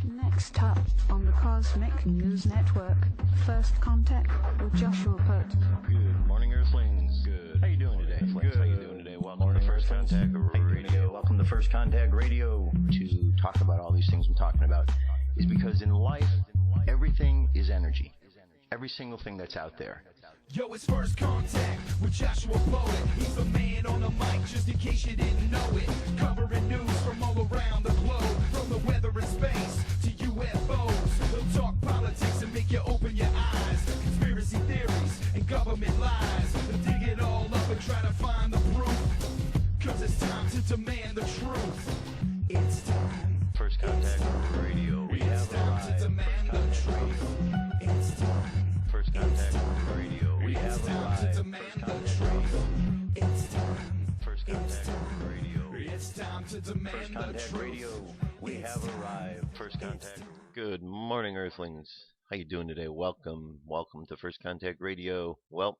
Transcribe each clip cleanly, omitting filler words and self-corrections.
Next up on the Cosmic News Network, First Contact with Joshua Pert. Good morning, Earthlings. Good. How you doing today? Good. How you doing today? Welcome to First Contact Radio. Welcome to First Contact Radio. To talk about all these things I'm talking about is because in life, everything is energy. Every single thing that's out there. Yo, it's First Contact with Joshua Poet. He's the man on the mic, just in case you didn't know it. Covering news from all around the globe, from the weather and space to UFOs. He'll talk politics and make you open your eyes. Conspiracy theories and government lies. He'll dig it all up and try to find the proof. Cause it's time to demand the truth. It's time. First Contact Radio. We have time to demand the truth. It's time. First Contact Radio. We have arrived. It's time. First Contact Radio. It's time to demand First Contact Radio. We have arrived. First Contact. Good morning, Earthlings. How you doing today? Welcome to First Contact Radio. Well,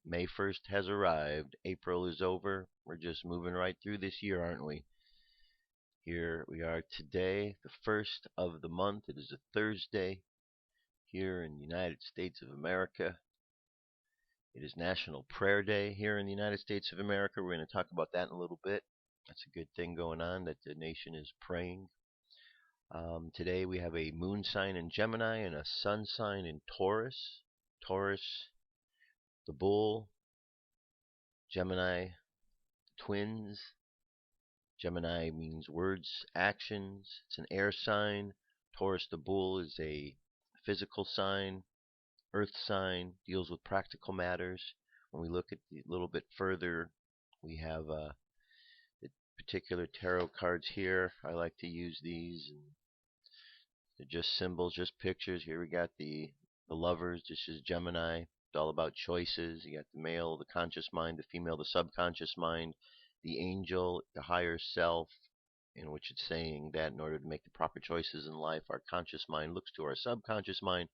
May 1st has arrived. April is over. We're just moving right through this year, aren't we? Here we are today, the first of the month. It is a Thursday here in the United States of America. It is National Prayer Day here in the United States of America. We're going to talk about that in a little bit. That's a good thing going on, that the nation is praying. Today we have a moon sign in Gemini and a sun sign in Taurus. Taurus, the bull. Gemini, twins. Gemini means words, actions. It's an air sign. Taurus, the bull, is a physical sign. Earth sign, deals with practical matters. When we look at a little bit further, we have the particular tarot cards here. I like to use these. And they're just symbols, just pictures. Here we got the lovers. This is Gemini. It's all about choices. You got the male, the conscious mind, the female, the subconscious mind, the angel, the higher self, in which it's saying that in order to make the proper choices in life, our conscious mind looks to our subconscious mind,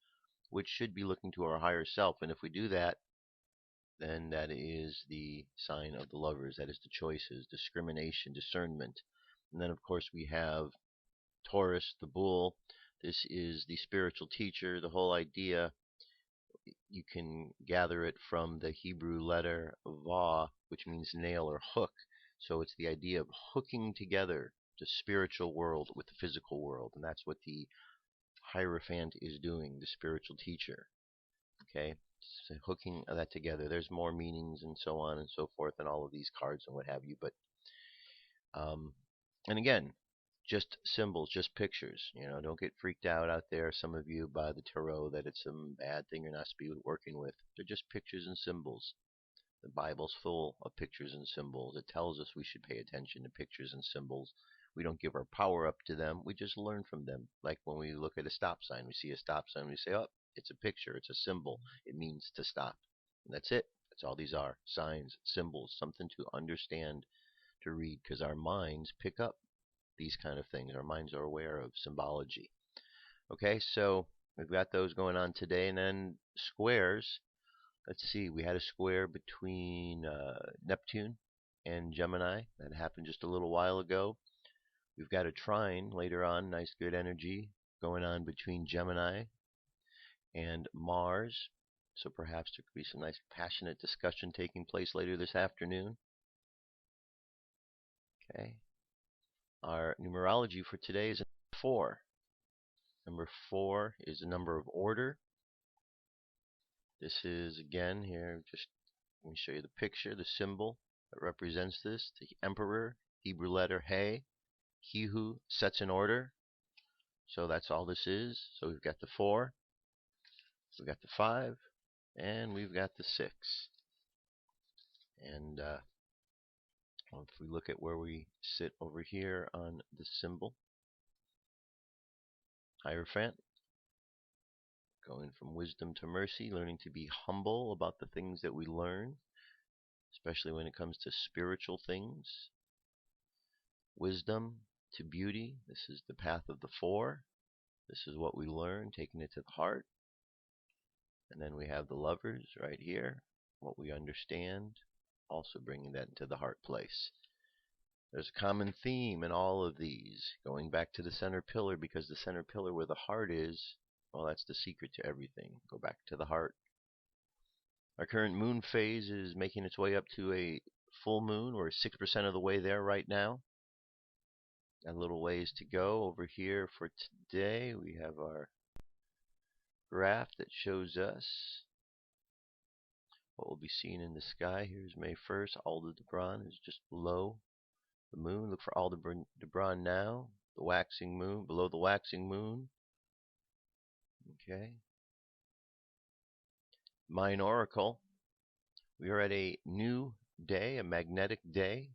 which should be looking to our higher self. And if we do that, then that is the sign of the lovers. That is the choices, discrimination, discernment. And then, of course, we have Taurus, the bull. This is the spiritual teacher. The whole idea, you can gather it from the Hebrew letter Vav, which means nail or hook. So it's the idea of hooking together the spiritual world with the physical world. And that's what the Hierophant is doing, the spiritual teacher. Okay, so hooking that together. There's more meanings and so on and so forth in all of these cards and what have you. But and again, just symbols, just pictures. You know, don't get freaked out there, some of you, by the tarot, that it's some bad thing you're not supposed to be working with. They're just pictures and symbols. The Bible's full of pictures and symbols. It tells us we should pay attention to pictures and symbols. We don't give our power up to them. We just learn from them. Like when we look at a stop sign, we see a stop sign, we say, oh, it's a picture, it's a symbol. It means to stop. And that's it. That's all these are. Signs, symbols, something to understand, to read, because our minds pick up these kind of things. Our minds are aware of symbology. Okay, so we've got those going on today. And then squares. Let's see, we had a square between Neptune and Gemini. That happened just a little while ago. We've got a trine later on, nice good energy going on between Gemini and Mars. So perhaps there could be some nice passionate discussion taking place later this afternoon. Okay. Our numerology for today is 4. Number 4 is the number of order. This is, again, here, just let me show you the picture, the symbol that represents this. The Emperor, Hebrew letter He. He who sets an order. So that's all this is. So we've got the 4, we've got the 5, and we've got the 6. And if we look at where we sit over here on the symbol, Hierophant, going from wisdom to mercy, learning to be humble about the things that we learn, especially when it comes to spiritual things. Wisdom to beauty. This is the path of the 4. This is what we learn, taking it to the heart. And then we have the lovers right here, what we understand, also bringing that into the heart place. There's a common theme in all of these, going back to the center pillar, because the center pillar where the heart is, well, that's the secret to everything. Go back to the heart. Our current moon phase is making its way up to a full moon. We're 6% of the way there right now. Got a little ways to go. Over here for today, we have our graph that shows us what we'll be seeing in the sky. Here's May 1st. Aldebaran is just below the moon. Look for Aldebaran now. The waxing moon, below the waxing moon. Okay. Mayan Oracle. We are at a new day, a magnetic day.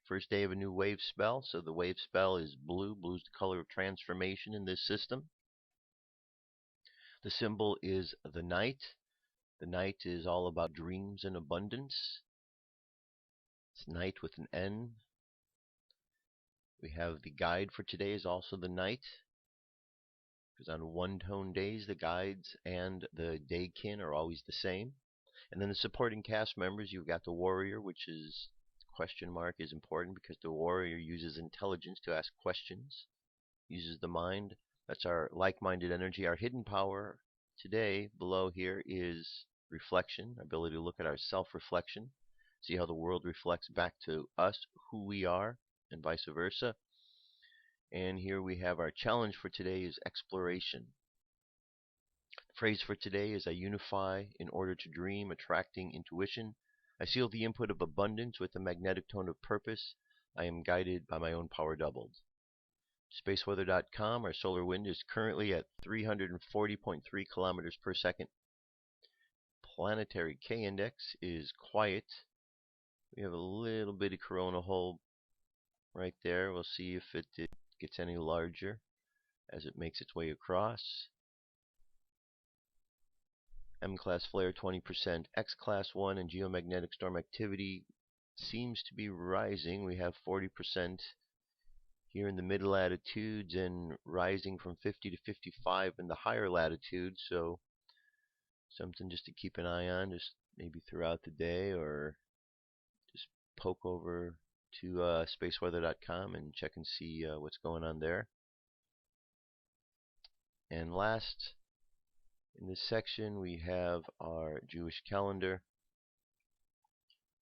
First day of a new wave spell. So the wave spell is blue. Blue is the color of transformation in this system. The symbol is the knight. The knight is all about dreams and abundance. It's knight with an N. We have the guide for today is also the knight. Because on one-tone days, the guides and the daykin are always the same. And then the supporting cast members, you've got the warrior, which is question mark is important because the warrior uses intelligence to ask questions, uses the mind. That's our like-minded energy. Our hidden power today below here is reflection, ability to look at our self-reflection, see how the world reflects back to us, who we are, and vice versa. And here we have our challenge for today is exploration. The phrase for today is I unify in order to dream, attracting intuition. I seal the input of abundance with the magnetic tone of purpose. I am guided by my own power doubled. Spaceweather.com, our solar wind is currently at 340.3 kilometers per second. Planetary K-index is quiet. We have a little bitty corona hole right there. We'll see if it gets any larger as it makes its way across. M-class flare 20%, X-class 1, and geomagnetic storm activity seems to be rising. We have 40% here in the mid latitudes and rising from 50 to 55 in the higher latitudes. So something just to keep an eye on, just maybe throughout the day, or just poke over to spaceweather.com and check and see what's going on there. And last, in this section, we have our Jewish calendar.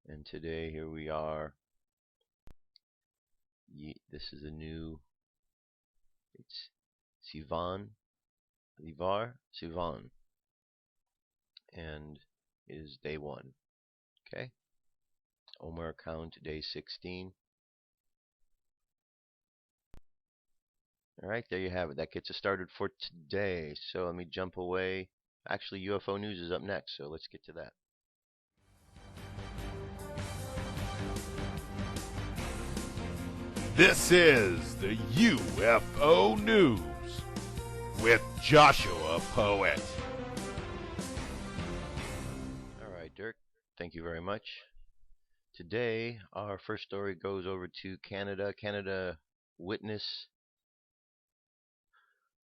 And today, here we are. This is a new, it's Sivan, Sivan. And it is day 1. Okay? Omer count, day 16. Alright, there you have it. That gets us started for today. So let me jump away. Actually, UFO news is up next, so let's get to that. This is the UFO News with Joshua Poet. Alright, Dirk, thank you very much. Today, our first story goes over to Canada. Canada witness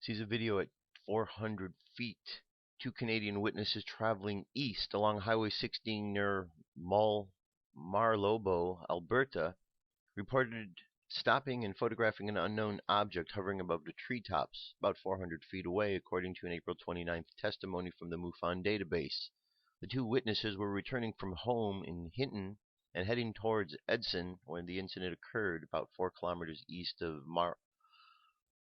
sees a video at 400 feet. 2 Canadian witnesses traveling east along Highway 16 near Marlobo, Alberta, reported stopping and photographing an unknown object hovering above the treetops about 400 feet away, according to an April 29th testimony from the MUFON database. The 2 witnesses were returning from home in Hinton and heading towards Edson when the incident occurred, about 4 kilometers east of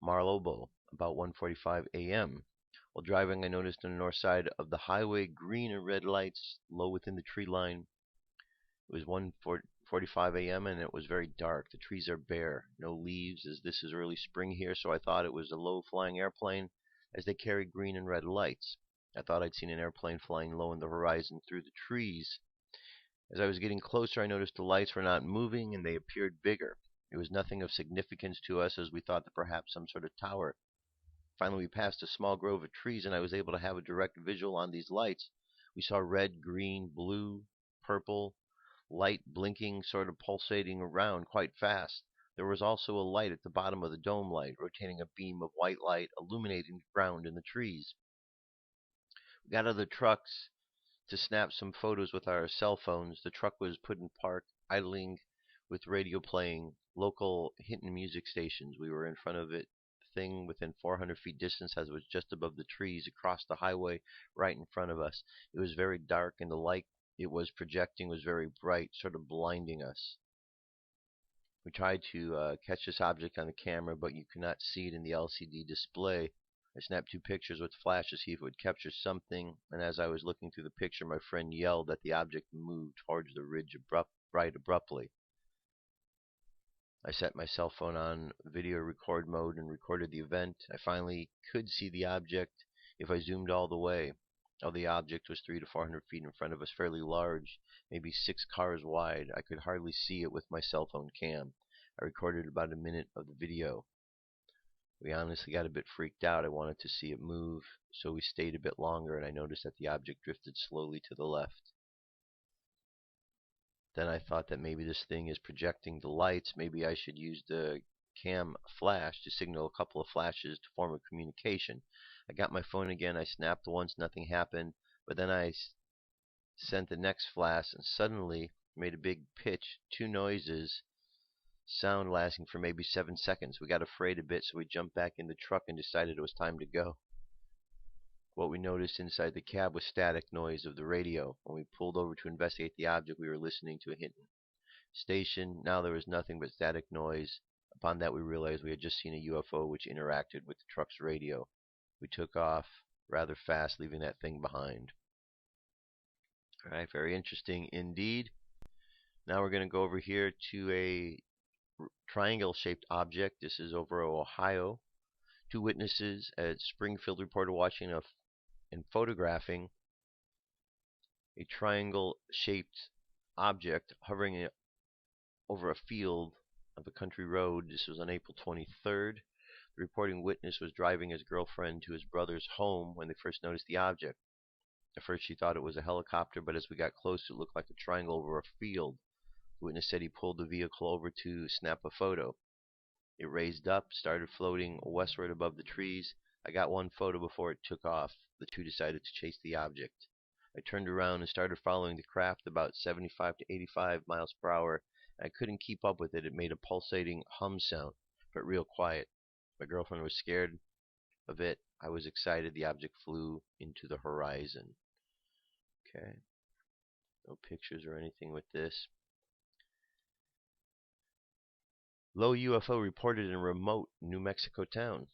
Marlobo, about 1:45 a.m. While driving, I noticed on the north side of the highway green and red lights low within the tree line. It was 1:45 a.m. and it was very dark. The trees are bare, no leaves, as this is early spring here, so I thought it was a low-flying airplane as they carried green and red lights. I thought I'd seen an airplane flying low in the horizon through the trees. As I was getting closer, I noticed the lights were not moving and they appeared bigger. It was nothing of significance to us, as we thought that perhaps some sort of tower. Finally, we passed a small grove of trees and I was able to have a direct visual on these lights. We saw red, green, blue, purple, light blinking, sort of pulsating around quite fast. There was also a light at the bottom of the dome light, rotating a beam of white light, illuminating the ground and the trees. We got out of the trucks to snap some photos with our cell phones. The truck was put in park, idling with radio playing. local hidden music stations. We were in front of it, thing within 400 feet distance as it was just above the trees across the highway right in front of us. It was very dark and the light it was projecting was very bright, sort of blinding us. We tried to catch this object on the camera, but you could not see it in the LCD display. I snapped 2 pictures with flash to see if it would capture something, and as I was looking through the picture, my friend yelled that the object moved towards the ridge right abruptly. I set my cell phone on video record mode and recorded the event. I finally could see the object if I zoomed all the way. The object was 300 to 400 feet in front of us, fairly large, maybe 6 cars wide. I could hardly see it with my cell phone cam. I recorded about a minute of the video. We honestly got a bit freaked out. I wanted to see it move, so we stayed a bit longer, and I noticed that the object drifted slowly to the left. Then I thought that maybe this thing is projecting the lights. Maybe I should use the cam flash to signal a couple of flashes to form a communication. I got my phone again. I snapped once, nothing happened. But then I sent the next flash and suddenly made a big pitch, 2 noises, sound lasting for maybe 7 seconds. We got afraid a bit, so we jumped back in the truck and decided it was time to go. What we noticed inside the cab was static noise of the radio. When we pulled over to investigate the object, we were listening to a hidden station. Now there was nothing but static noise. Upon that, we realized we had just seen a UFO which interacted with the truck's radio. We took off rather fast, leaving that thing behind. Alright, very interesting indeed. Now we're going to go over here to a triangle-shaped object. This is over Ohio. 2 witnesses at Springfield reported watching and photographing a triangle-shaped object hovering over a field of a country road. This was on April 23rd. The reporting witness was driving his girlfriend to his brother's home when they first noticed the object. At first she thought it was a helicopter, but as we got closer it looked like a triangle over a field. The witness said he pulled the vehicle over to snap a photo. It raised up, started floating westward above the trees. I got one photo before it took off. The 2 decided to chase the object. I turned around and started following the craft about 75 to 85 miles per hour. I couldn't keep up with it. It made a pulsating hum sound, but real quiet. My girlfriend was scared of it. I was excited. The object flew into the horizon. Okay. No pictures or anything with this. Low UFO reported in a remote New Mexico town.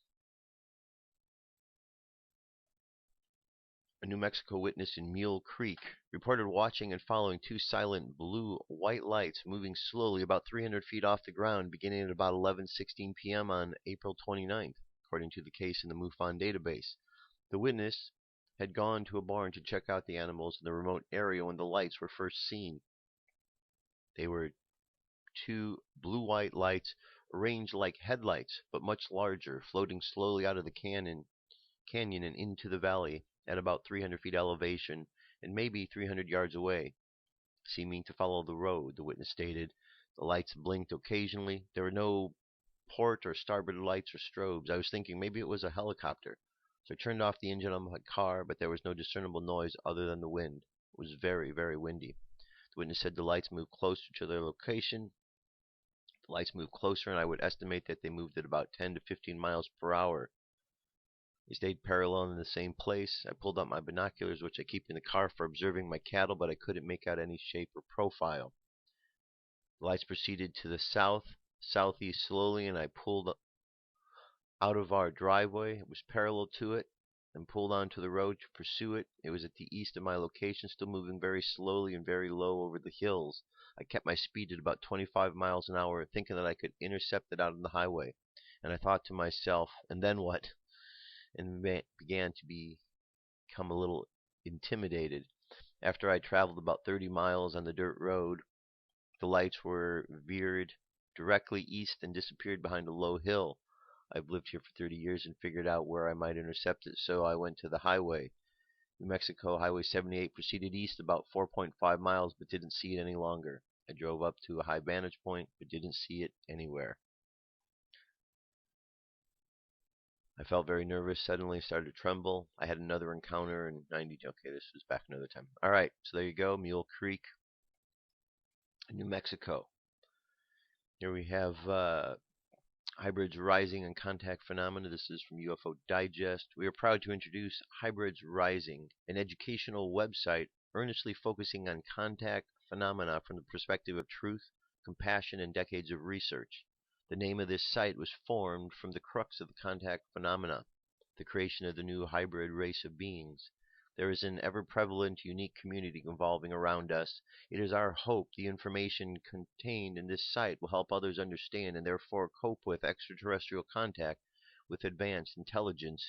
A New Mexico witness in Mule Creek reported watching and following 2 silent blue-white lights moving slowly about 300 feet off the ground beginning at about 11:16 p.m. on April 29th, according to the case in the MUFON database. The witness had gone to a barn to check out the animals in the remote area when the lights were first seen. They were 2 blue-white lights arranged like headlights, but much larger, floating slowly out of the canyon and into the valley at about 300 feet elevation and maybe 300 yards away, seeming to follow the road, the witness stated. The lights blinked occasionally. There were no port or starboard lights or strobes. I was thinking maybe it was a helicopter. So I turned off the engine on my car, but there was no discernible noise other than the wind. It was very, very windy. The witness said the lights moved closer to their location. The lights moved closer, and I would estimate that they moved at about 10 to 15 miles per hour. They stayed parallel in the same place. I pulled out my binoculars, which I keep in the car for observing my cattle, but I couldn't make out any shape or profile. The lights proceeded to the southeast slowly, and I pulled out of our driveway. It was parallel to it, and pulled onto the road to pursue it. It was at the east of my location, still moving very slowly and very low over the hills. I kept my speed at about 25 miles an hour, thinking that I could intercept it out on the highway. And I thought to myself, and then what? And began to become a little intimidated. After I traveled about 30 miles on the dirt road, the lights were veered directly east and disappeared behind a low hill. I've lived here for 30 years and figured out where I might intercept it, so I went to the highway. New Mexico Highway 78 proceeded east about 4.5 miles but didn't see it any longer. I drove up to a high vantage point but didn't see it anywhere. I felt very nervous, suddenly started to tremble. I had another encounter in 90. Okay, this was back another time. Alright, so there you go, Mule Creek, New Mexico. Here we have hybrids rising and contact phenomena. This is from UFO Digest. We are proud to introduce Hybrids Rising, an educational website earnestly focusing on contact phenomena from the perspective of truth, compassion, and decades of research. The name of this site was formed from the crux of the contact phenomena, the creation of the new hybrid race of beings. There is an ever-prevalent, unique community evolving around us. It is our hope the information contained in this site will help others understand and therefore cope with extraterrestrial contact with advanced intelligence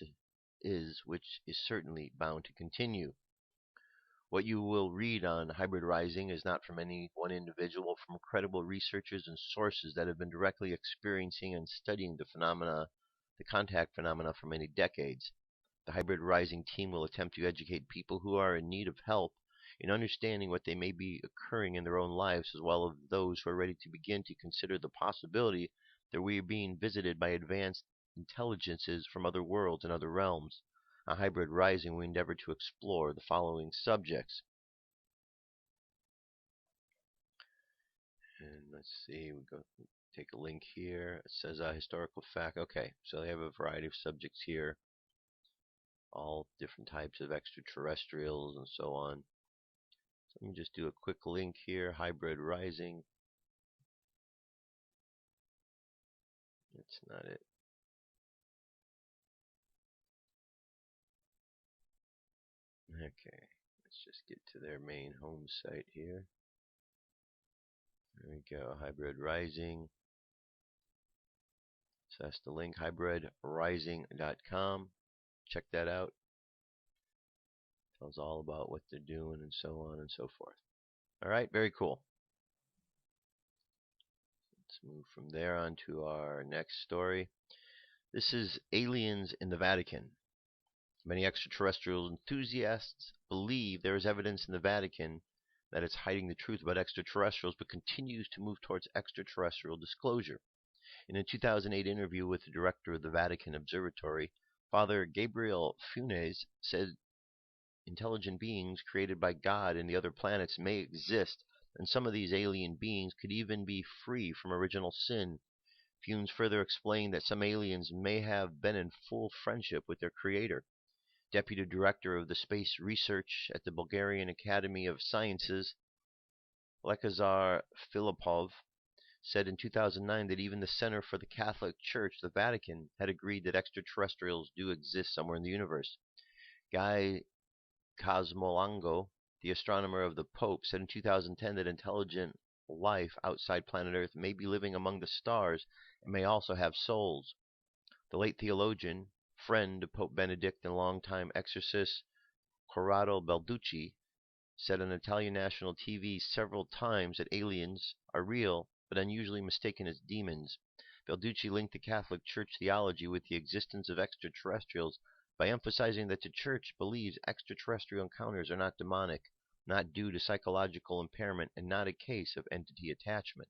which is certainly bound to continue. What you will read on hybrid rising is not from any one individual, from credible researchers and sources that have been directly experiencing and studying the contact phenomena for many decades. The hybrid rising team will attempt to educate people who are in need of help in understanding what they may be occurring in their own lives, as well as those who are ready to begin to consider the possibility that we are being visited by advanced intelligences from other worlds and other realms. On hybrid rising, we endeavor to explore the following subjects. And let's see, we go take a link here. It says historical fact. Okay, so they have a variety of subjects here, all different types of extraterrestrials and so on. So let me just do a quick link here. Hybrid rising. That's not it. Okay, let's just get to their main home site here. There we go, Hybrid Rising. So that's the link, hybridrising.com. Check that out. Tells all about what they're doing and so on and so forth. All right, very cool. Let's move from there on to our next story. This is aliens in the Vatican. Many extraterrestrial enthusiasts believe there is evidence in the Vatican that it's hiding the truth about extraterrestrials, but continues to move towards extraterrestrial disclosure. In a 2008 interview with the director of the Vatican Observatory, Father Gabriel Funes said intelligent beings created by God and the other planets may exist, and some of these alien beings could even be free from original sin. Funes further explained that some aliens may have been in full friendship with their creator. Deputy Director of the Space Research at the Bulgarian Academy of Sciences, Lekazar Filipov, said in 2009 that even the Center for the Catholic Church, the Vatican, had agreed that extraterrestrials do exist somewhere in the universe. Guy Cosmolango, the astronomer of the Pope, said in 2010 that intelligent life outside planet Earth may be living among the stars and may also have souls. The late theologian, friend of Pope Benedict and longtime exorcist Corrado Balducci, said on Italian national TV several times that aliens are real but unusually mistaken as demons. Balducci linked the Catholic Church theology with the existence of extraterrestrials by emphasizing that the Church believes extraterrestrial encounters are not demonic, not due to psychological impairment, and not a case of entity attachment.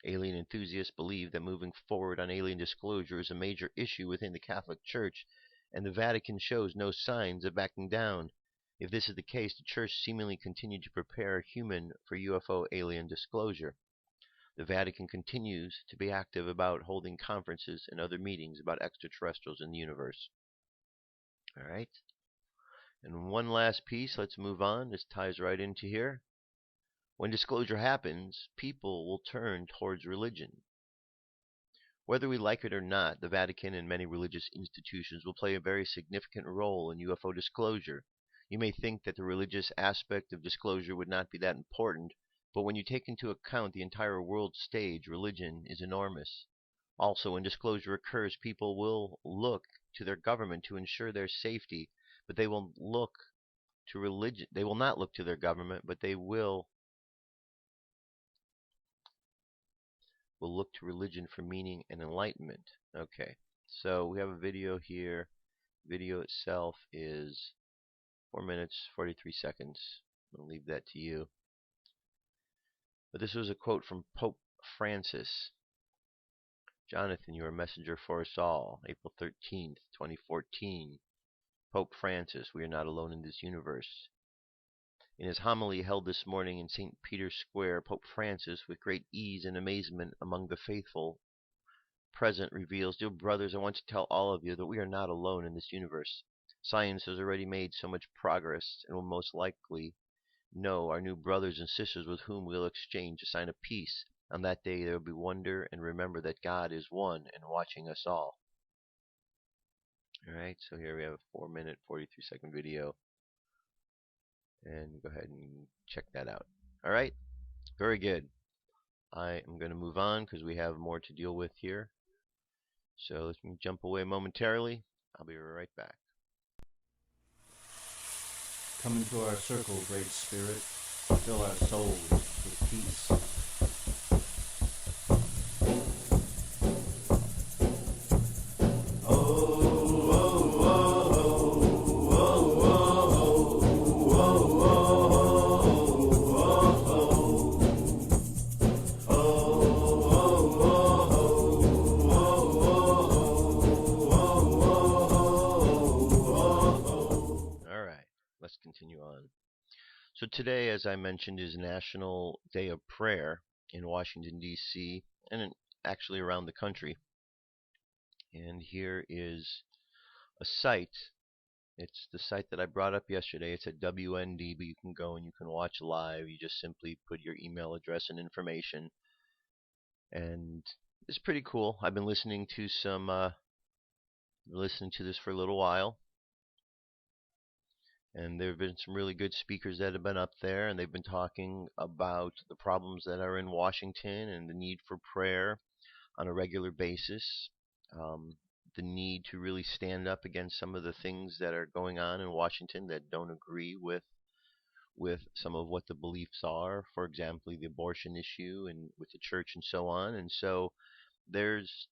Alien enthusiasts believe that moving forward on alien disclosure is a major issue within the Catholic Church, and the Vatican shows no signs of backing down. If this is the case, the Church seemingly continued to prepare human for UFO alien disclosure. The Vatican continues to be active about holding conferences and other meetings about extraterrestrials in the universe. All right. And one last piece, let's move on. This ties right into here. When disclosure happens, people will turn towards religion. Whether we like it or not, the Vatican and many religious institutions will play a very significant role in UFO disclosure. You may think that the religious aspect of disclosure would not be that important, but when you take into account the entire world stage, religion is enormous. Also, when disclosure occurs, people will look to their government to ensure their safety, but they will look to religion. They will not look to their government, but they will look to religion for meaning and enlightenment. Okay, so we have a video here. Video itself is 4 minutes 43 seconds. I'll leave that to you. But this was a quote from Pope Francis. Jonathan, you are a messenger for us all. April 13th, 2014. Pope Francis, we are not alone in this universe. In his homily held this morning in St. Peter's Square, Pope Francis, with great ease and amazement among the faithful present, reveals, "Dear brothers, I want to tell all of you that we are not alone in this universe. Science has already made so much progress and will most likely know our new brothers and sisters with whom we'll exchange a sign of peace. On that day there will be wonder, and remember that God is one and watching us all." Alright, so here we have a 4-minute, 43-second video. And go ahead and check that out. Alright, very good. I am going to move on because we have more to deal with here. So let me jump away momentarily. I'll be right back. Come into our circle, Great Spirit. Fill our souls with peace. Continue on. So today, as I mentioned, is National Day of Prayer in Washington, D.C., and actually around the country. And here is a site. It's the site that I brought up yesterday. It's at WND, but you can go and you can watch live. You just simply put your email address and information. And it's pretty cool. I've been listening to this for a little while. And there have been some really good speakers that have been up there, and they've been talking about the problems that are in Washington and the need for prayer on a regular basis, the need to really stand up against some of the things that are going on in Washington that don't agree with some of what the beliefs are, for example, the abortion issue and with the church and so on. And so there's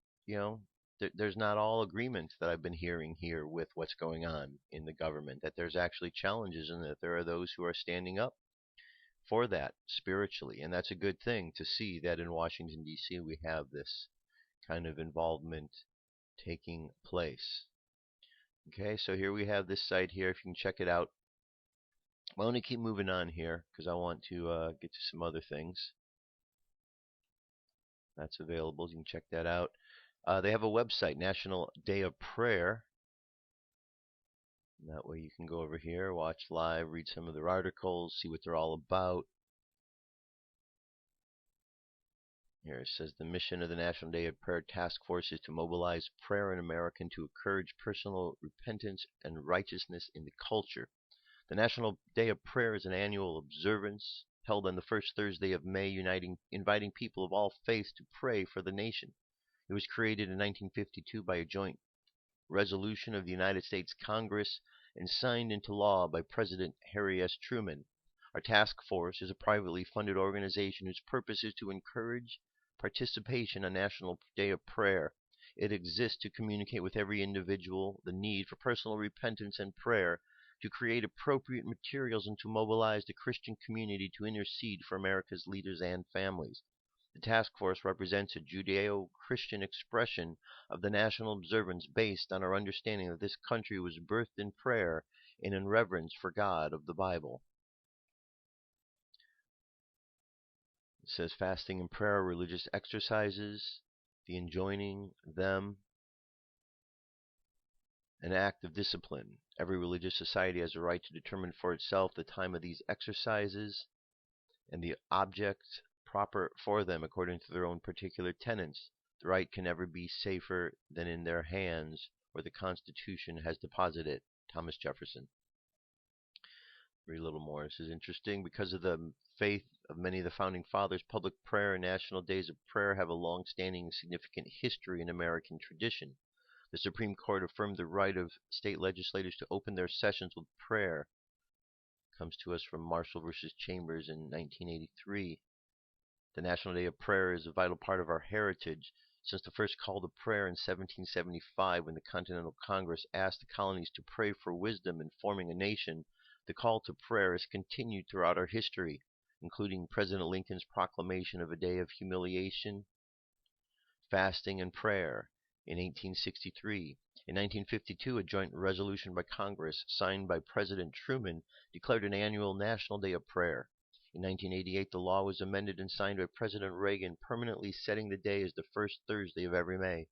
not all agreement that I've been hearing here with what's going on in the government, that there's actually challenges and that there are those who are standing up for that spiritually. And that's a good thing to see that in Washington, D.C. we have this kind of involvement taking place. Okay, so here we have this site here. If you can check it out. I'm going to keep moving on here because I want to get to some other things. That's available. You can check that out. They have a website, National Day of Prayer. And that way you can go over here, watch live, read some of their articles, see what they're all about. Here it says the mission of the National Day of Prayer Task Force is to mobilize prayer in America and to encourage personal repentance and righteousness in the culture. The National Day of Prayer is an annual observance held on the first Thursday of May, inviting people of all faiths to pray for the nation. It was created in 1952 by a joint resolution of the United States Congress and signed into law by President Harry S. Truman. Our task force is a privately funded organization whose purpose is to encourage participation on National Day of Prayer. It exists to communicate with every individual the need for personal repentance and prayer, to create appropriate materials, and to mobilize the Christian community to intercede for America's leaders and families. The task force represents a Judeo-Christian expression of the national observance based on our understanding that this country was birthed in prayer and in reverence for God of the Bible. It says fasting and prayer are religious exercises, the enjoining them an act of discipline. Every religious society has a right to determine for itself the time of these exercises and the object proper for them according to their own particular tenets. The right can never be safer than in their hands where the Constitution has deposited it. Thomas Jefferson. Read a little more. This is interesting. Because of the faith of many of the Founding Fathers, public prayer and national days of prayer have a long-standing significant history in American tradition. The Supreme Court affirmed the right of state legislators to open their sessions with prayer. Comes to us from Marshall versus Chambers in 1983. The National Day of Prayer is a vital part of our heritage. Since the first call to prayer in 1775, when the Continental Congress asked the colonies to pray for wisdom in forming a nation, the call to prayer has continued throughout our history, including President Lincoln's proclamation of a day of humiliation, fasting, and prayer in 1863, In 1952, a joint resolution by Congress, signed by President Truman, declared an annual National Day of Prayer. In 1988, the law was amended and signed by President Reagan, permanently setting the day as the first Thursday of every May.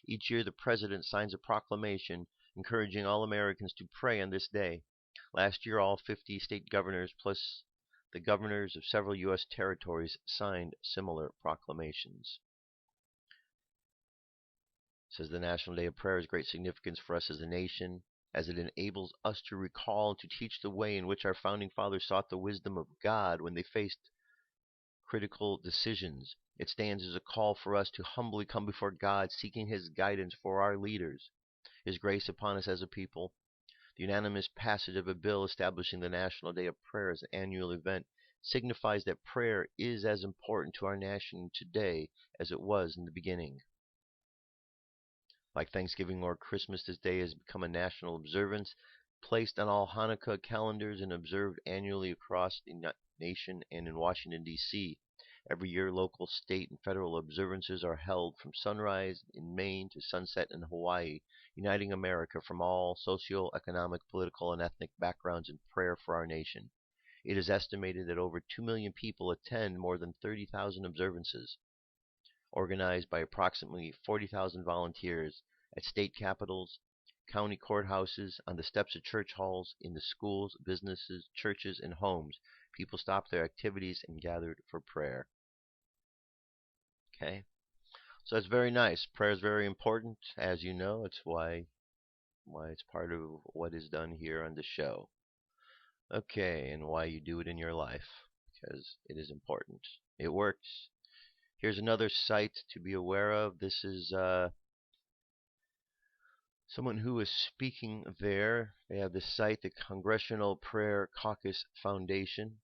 Each year, the President signs a proclamation encouraging all Americans to pray on this day. Last year, all 50 state governors, plus the governors of several U.S. territories, signed similar proclamations. It says the National Day of Prayer has great significance for us as a nation, as it enables us to recall and to teach the way in which our founding fathers sought the wisdom of God when they faced critical decisions. It stands as a call for us to humbly come before God, seeking His guidance for our leaders, His grace upon us as a people. The unanimous passage of a bill establishing the National Day of Prayer as an annual event signifies that prayer is as important to our nation today as it was in the beginning. Like Thanksgiving or Christmas, this day has become a national observance, placed on all Hanukkah calendars and observed annually across the nation and in Washington, D.C. Every year, local, state, and federal observances are held from sunrise in Maine to sunset in Hawaii, uniting America from all socio-economic, political, and ethnic backgrounds in prayer for our nation. It is estimated that over 2 million people attend more than 30,000 observances, organized by approximately 40,000 volunteers at state capitals, county courthouses, on the steps of church halls, in the schools, businesses, churches, and homes. People stopped their activities and gathered for prayer. Okay, so that's very nice. Prayer is very important, as you know. It's why it's part of what is done here on the show. Okay, and why you do it in your life, because it is important. It works. Here's another site to be aware of. This is someone who is speaking there. They have this site, the Congressional Prayer Caucus Foundation.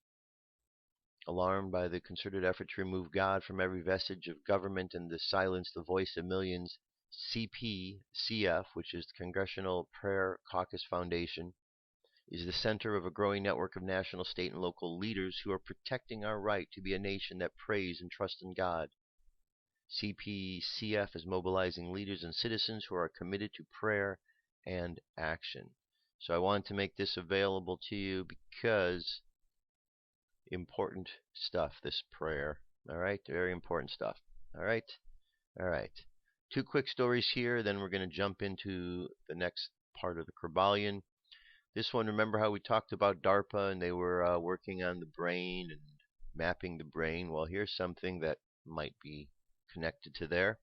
Alarmed by the concerted effort to remove God from every vestige of government and to silence the voice of millions, CPCF, which is the Congressional Prayer Caucus Foundation, is the center of a growing network of national, state, and local leaders who are protecting our right to be a nation that prays and trusts in God. CPCF is mobilizing leaders and citizens who are committed to prayer and action. So I wanted to make this available to you because important stuff, this prayer. All right, very important stuff. All right, all right. 2 quick stories here, then we're going to jump into the next part of the Kryballion. This one, remember how we talked about DARPA and they were working on the brain and mapping the brain? Well, here's something that might be connected to there.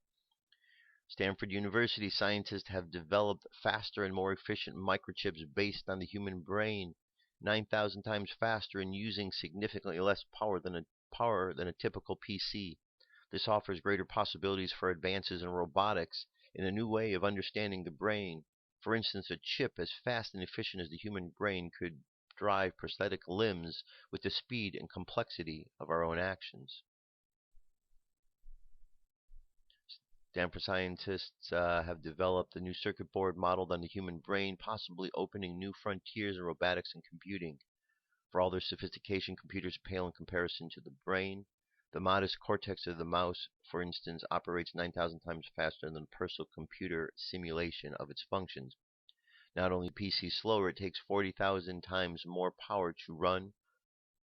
Stanford University scientists have developed faster and more efficient microchips based on the human brain, 9,000 times faster and using significantly less power than a typical PC. This offers greater possibilities for advances in robotics in a new way of understanding the brain. For instance, a chip as fast and efficient as the human brain could drive prosthetic limbs with the speed and complexity of our own actions. Stanford scientists have developed a new circuit board modeled on the human brain, possibly opening new frontiers in robotics and computing. For all their sophistication, computers pale in comparison to the brain. The modest cortex of the mouse, for instance, operates 9,000 times faster than a personal computer simulation of its functions. Not only PC slower, it takes 40,000 times more power to run,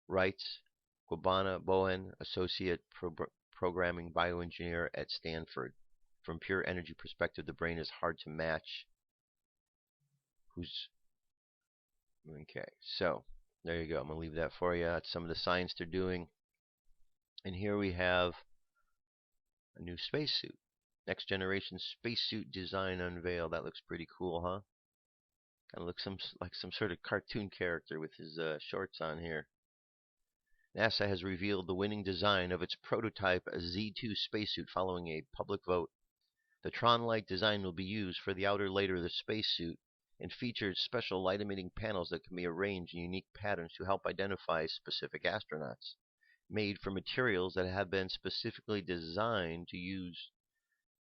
writes Gwabana Bowen, associate programming bioengineer at Stanford. From pure energy perspective, the brain is hard to match. Okay, so there you go. I'm going to leave that for you. That's some of the science they're doing. And here we have a new spacesuit. Next generation spacesuit design unveiled. That looks pretty cool, huh? Kind of looks like some sort of cartoon character with his shorts on here. NASA has revealed the winning design of its prototype Z2 spacesuit following a public vote. The Tron-like design will be used for the outer layer of the spacesuit and features special light-emitting panels that can be arranged in unique patterns to help identify specific astronauts. Made from materials that have been specifically designed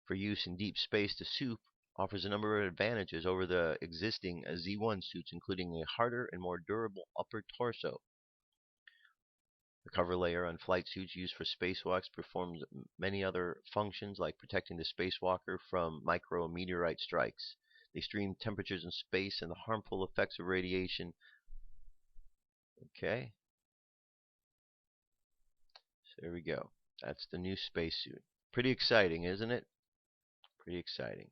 for use in deep space, the suit offers a number of advantages over the existing Z1 suits, including a harder and more durable upper torso. The cover layer on flight suits used for spacewalks performs many other functions like protecting the spacewalker from micrometeorite strikes. extreme temperatures in space, and the harmful effects of radiation. Okay. So there we go. That's the new spacesuit. Pretty exciting, isn't it? Pretty exciting.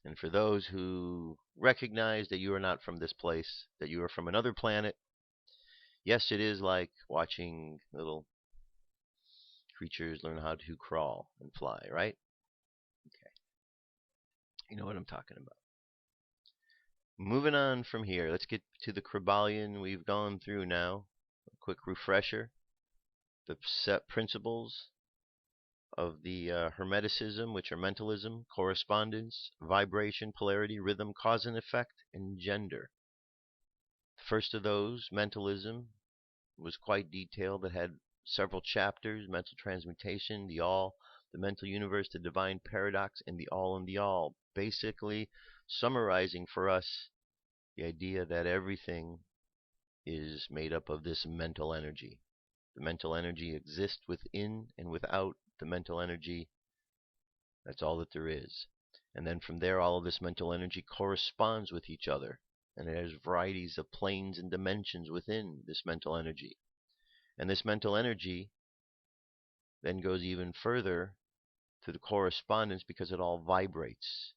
And for those who recognize that you are not from this place, that you are from another planet, yes, it is like watching little creatures learn how to crawl and fly, right? Okay. You know what I'm talking about. Moving on from here, let's get to the Kryballion we've gone through now. A quick refresher. The set principles of the Hermeticism, which are mentalism, correspondence, vibration, polarity, rhythm, cause and effect, and gender. The first of those, mentalism, was quite detailed. It had several chapters: mental transmutation, the all, the mental universe, the divine paradox, and the all in the all. Basically summarizing for us the idea that everything is made up of this mental energy. The mental energy exists within and without the mental energy. That's all that there is. And then from there, all of this mental energy corresponds with each other. And it has varieties of planes and dimensions within this mental energy. And this mental energy then goes even further to the correspondence because it all vibrates.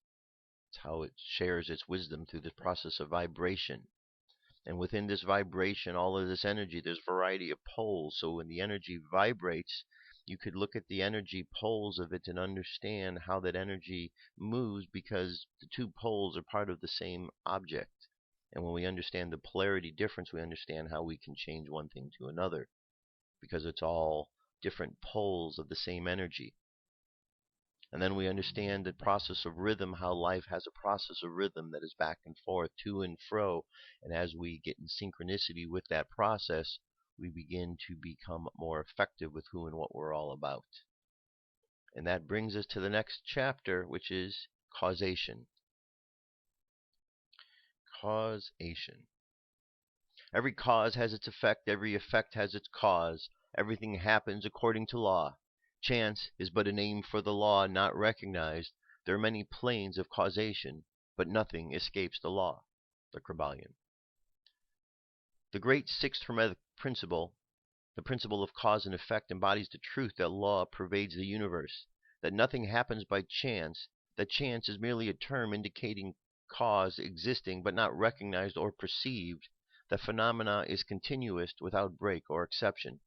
It's how it shares its wisdom through the process of vibration. And within this vibration, all of this energy, there's a variety of poles. So when the energy vibrates, you could look at the energy poles of it and understand how that energy moves, because the two poles are part of the same object. And when we understand the polarity difference, we understand how we can change one thing to another, because it's all different poles of the same energy. And then we understand the process of rhythm, how life has a process of rhythm that is back and forth, to and fro. And as we get in synchronicity with that process, we begin to become more effective with who and what we're all about. And that brings us to the next chapter, which is causation. Causation. Every cause has its effect. Every effect has its cause. Everything happens according to law. Chance is but a name for the law not recognized. There are many planes of causation, but nothing escapes the law. The Kryballion. The great sixth Hermetic principle, the principle of cause and effect, embodies the truth that law pervades the universe, that nothing happens by chance, that chance is merely a term indicating cause existing but not recognized or perceived, that phenomena is continuous without break or exception.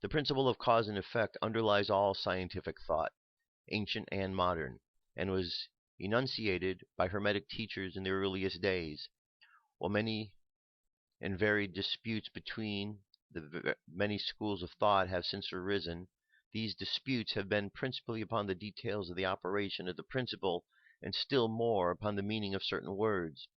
The principle of cause and effect underlies all scientific thought, ancient and modern, and was enunciated by Hermetic teachers in the earliest days. While many and varied disputes between the many schools of thought have since arisen, these disputes have been principally upon the details of the operation of the principle, and still more upon the meaning of certain words.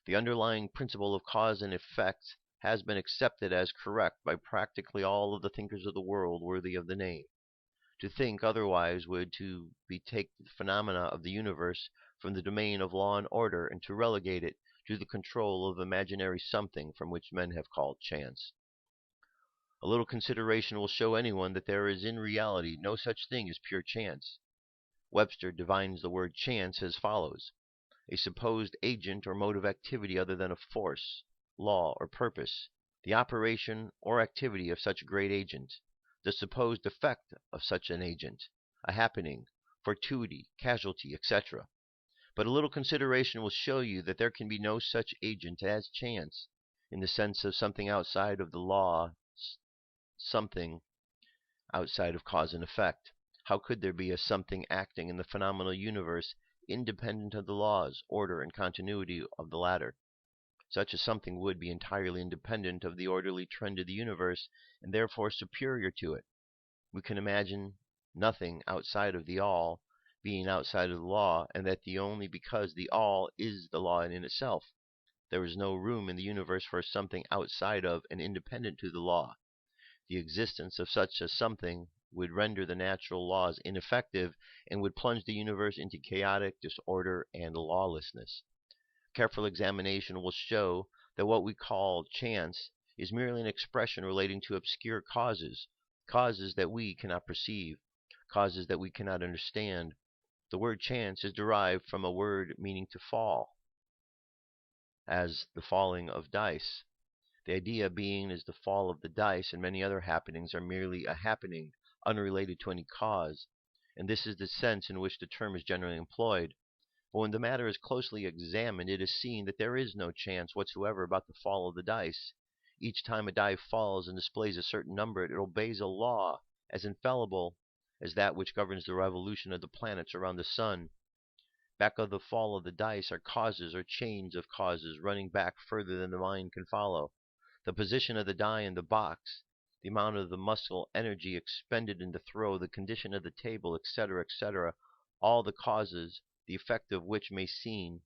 The underlying principle of cause and effect has been accepted as correct by practically all of the thinkers of the world worthy of the name. To think otherwise would to take the phenomena of the universe from the domain of law and order, and to relegate it to the control of imaginary something from which men have called chance. A little consideration will show anyone that there is in reality no such thing as pure chance. Webster defines the word chance as follows: a supposed agent or mode of activity other than a force, law, or purpose, the operation or activity of such great agent, the supposed effect of such an agent, a happening, fortuity, casualty, etc. But a little consideration will show you that there can be no such agent as chance, in the sense of something outside of the law, something outside of cause and effect. How could there be a something acting in the phenomenal universe independent of the laws, order, and continuity of the latter? Such a something would be entirely independent of the orderly trend of the universe, and therefore superior to it. We can imagine nothing outside of the all being outside of the law, and that the only because the all is the law in itself. There is no room in the universe for something outside of and independent to the law. The existence of such a something would render the natural laws ineffective, and would plunge the universe into chaotic disorder and lawlessness. Careful examination will show that what we call chance is merely an expression relating to obscure causes, causes that we cannot perceive, causes that we cannot understand. The word chance is derived from a word meaning to fall. as the falling of dice. The idea being is the fall of the dice and many other happenings are merely a happening unrelated to any cause, and this is the sense in which the term is generally employed. But when the matter is closely examined, it is seen that there is no chance whatsoever about the fall of the dice. Each time a die falls and displays a certain number, it obeys a law as infallible as that which governs the revolution of the planets around the sun. Back of the fall of the dice are causes or chains of causes running back further than the mind can follow. The position of the die in the box, the amount of the muscle energy expended in the throw, the condition of the table, etc., etc., all the causes, the effect of which may seen.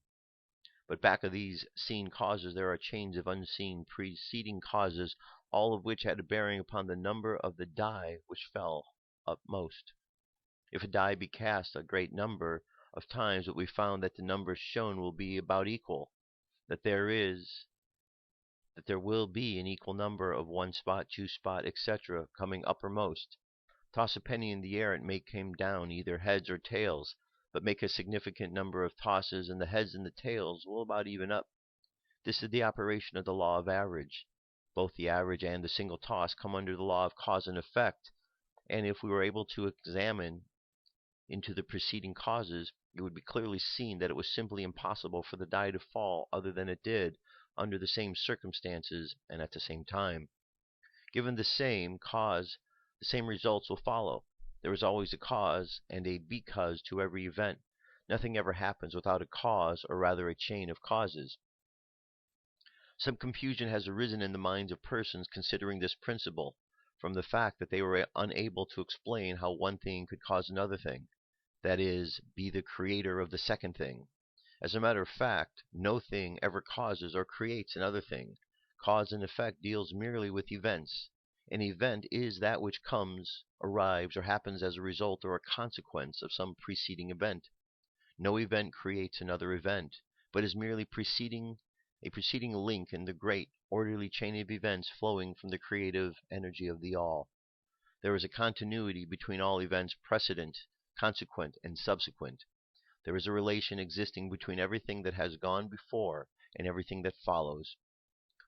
But back of these seen causes there are chains of unseen preceding causes, all of which had a bearing upon the number of the die which fell upmost. If a die be cast a great number of times, it will be found that the number shown will be about equal, that there will be an equal number of one spot, two spot, etc., coming uppermost. Toss a penny in the air, it may come down either heads or tails, but make a significant number of tosses, and the heads and the tails will about even up. This is the operation of the law of average. Both the average and the single toss come under the law of cause and effect, and if we were able to examine into the preceding causes, it would be clearly seen that it was simply impossible for the die to fall other than it did, under the same circumstances and at the same time. Given the same cause, the same results will follow. There is always a cause and a because to every event. Nothing ever happens without a cause, or rather a chain of causes. Some confusion has arisen in the minds of persons considering this principle, from the fact that they were unable to explain how one thing could cause another thing, that is, be the creator of the second thing. As a matter of fact, no thing ever causes or creates another thing. Cause and effect deals merely with events. An event is that which comes, arrives, or happens as a result or a consequence of some preceding event. No event creates another event, but is merely a preceding link in the great, orderly chain of events flowing from the creative energy of the all. There is a continuity between all events precedent, consequent, and subsequent. There is a relation existing between everything that has gone before and everything that follows.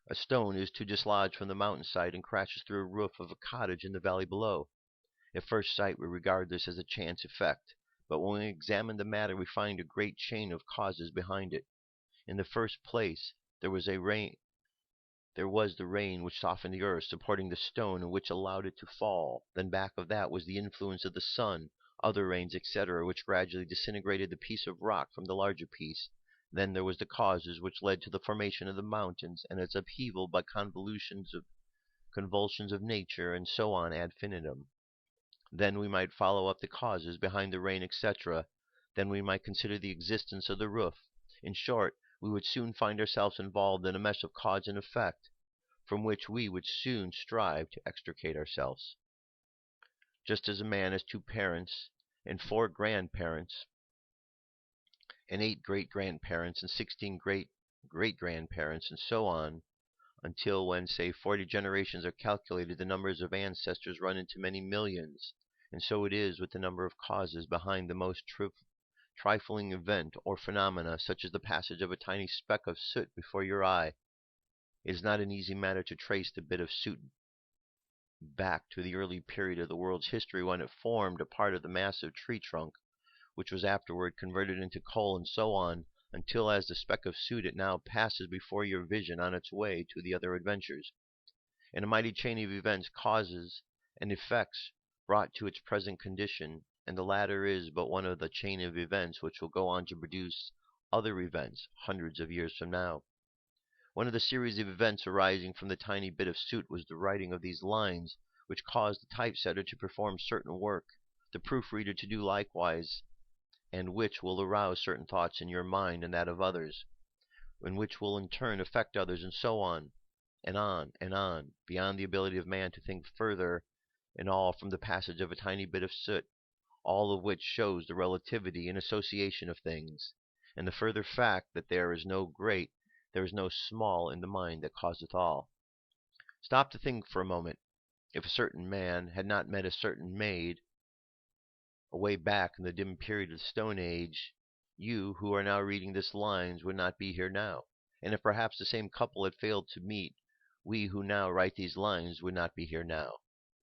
A stone is to dislodge from the mountainside and crashes through a roof of a cottage in the valley below. At first sight we regard this as a chance effect, but when we examine the matter we find a great chain of causes behind it. In the first place, there was the rain which softened the earth, supporting the stone, and which allowed it to fall. Then back of that was the influence of the sun, other rains, etc., which gradually disintegrated the piece of rock from the larger piece. Then there was the causes which led to the formation of the mountains and its upheaval by convulsions of nature, and so on ad infinitum. Then we might follow up the causes behind the rain, etc. Then we might consider the existence of the roof. In short, we would soon find ourselves involved in a mesh of cause and effect, from which we would soon strive to extricate ourselves. Just as a man has 2 parents and 4 grandparents and 8 great-grandparents and 16 great-great-grandparents and so on, until when, say, 40 generations are calculated, the numbers of ancestors run into many millions, and so it is with the number of causes behind the most trifling event or phenomena, such as the passage of a tiny speck of soot before your eye. It is not an easy matter to trace the bit of soot back to the early period of the world's history when it formed a part of the massive tree trunk, which was afterward converted into coal, and so on, until as the speck of soot it now passes before your vision on its way to the other adventures. In a mighty chain of events, causes and effects brought to its present condition, and the latter is but one of the chain of events which will go on to produce other events hundreds of years from now. One of the series of events arising from the tiny bit of soot was the writing of these lines, which caused the typesetter to perform certain work, the proofreader to do likewise, and which will arouse certain thoughts in your mind and that of others, and which will in turn affect others, and so on, and on, beyond the ability of man to think further, and all from the passage of a tiny bit of soot, all of which shows the relativity and association of things, and the further fact that there is no small in the mind that causeth all. Stop to think for a moment. If a certain man had not met a certain maid away back in the dim period of the Stone Age, you who are now reading these lines would not be here now, and if perhaps the same couple had failed to meet, we who now write these lines would not be here now.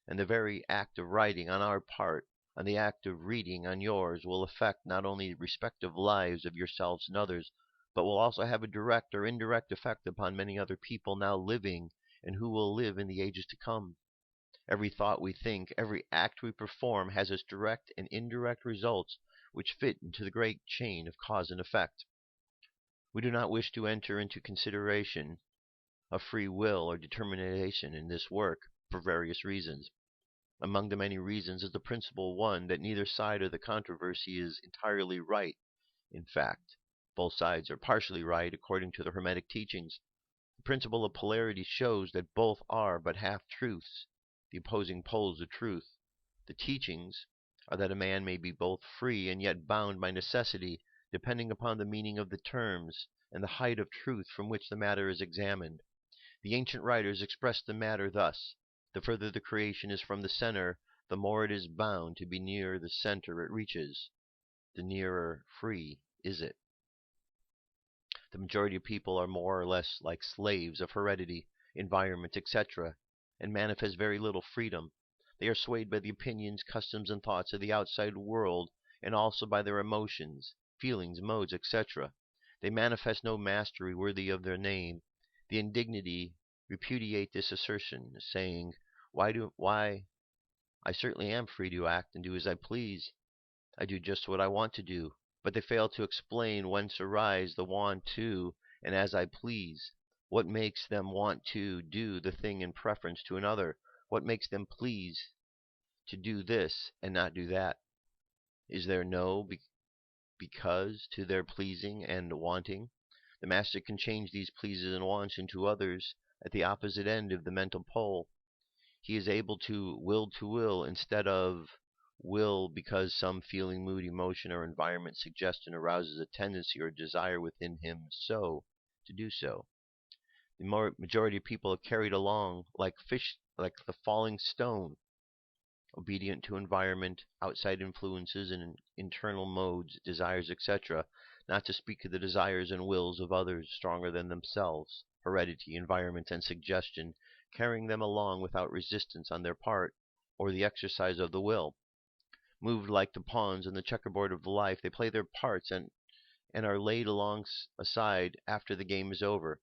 And the very act of writing on our part, and the act of reading on yours, will affect not only the respective lives of yourselves and others, but will also have a direct or indirect effect upon many other people now living and who will live in the ages to come. Every thought we think, every act we perform has its direct and indirect results which fit into the great chain of cause and effect. We do not wish to enter into consideration of free will or determination in this work for various reasons. Among the many reasons is the principal one that neither side of the controversy is entirely right. In fact, both sides are partially right according to the Hermetic teachings. The principle of polarity shows that both are but half-truths, the opposing poles of truth. The teachings are that a man may be both free and yet bound by necessity, depending upon the meaning of the terms and the height of truth from which the matter is examined. The ancient writers expressed the matter thus: the further the creation is from the center, the more it is bound to be near the center it reaches, the nearer free is it. The majority of people are more or less like slaves of heredity, environment, etc., and manifest very little freedom. They are swayed by the opinions, customs, and thoughts of the outside world, and also by their emotions, feelings, modes, etc. They manifest no mastery worthy of their name. The indignity repudiate this assertion, saying, Why, I certainly am free to act and do as I please. I do just what I want to do. But they fail to explain whence arise the want to and as I please. What makes them want to do the thing in preference to another? What makes them please to do this and not do that? Is there no because to their pleasing and wanting? The master can change these pleases and wants into others at the opposite end of the mental pole. He is able to will instead of will because some feeling, mood, emotion, or environment suggestion arouses a tendency or desire within him to do so. The majority of people are carried along like fish, like the falling stone, obedient to environment, outside influences, and internal modes, desires, etc., not to speak of the desires and wills of others stronger than themselves, heredity, environment, and suggestion, carrying them along without resistance on their part or the exercise of the will. Moved like the pawns in the checkerboard of life, they play their parts and are laid aside after the game is over.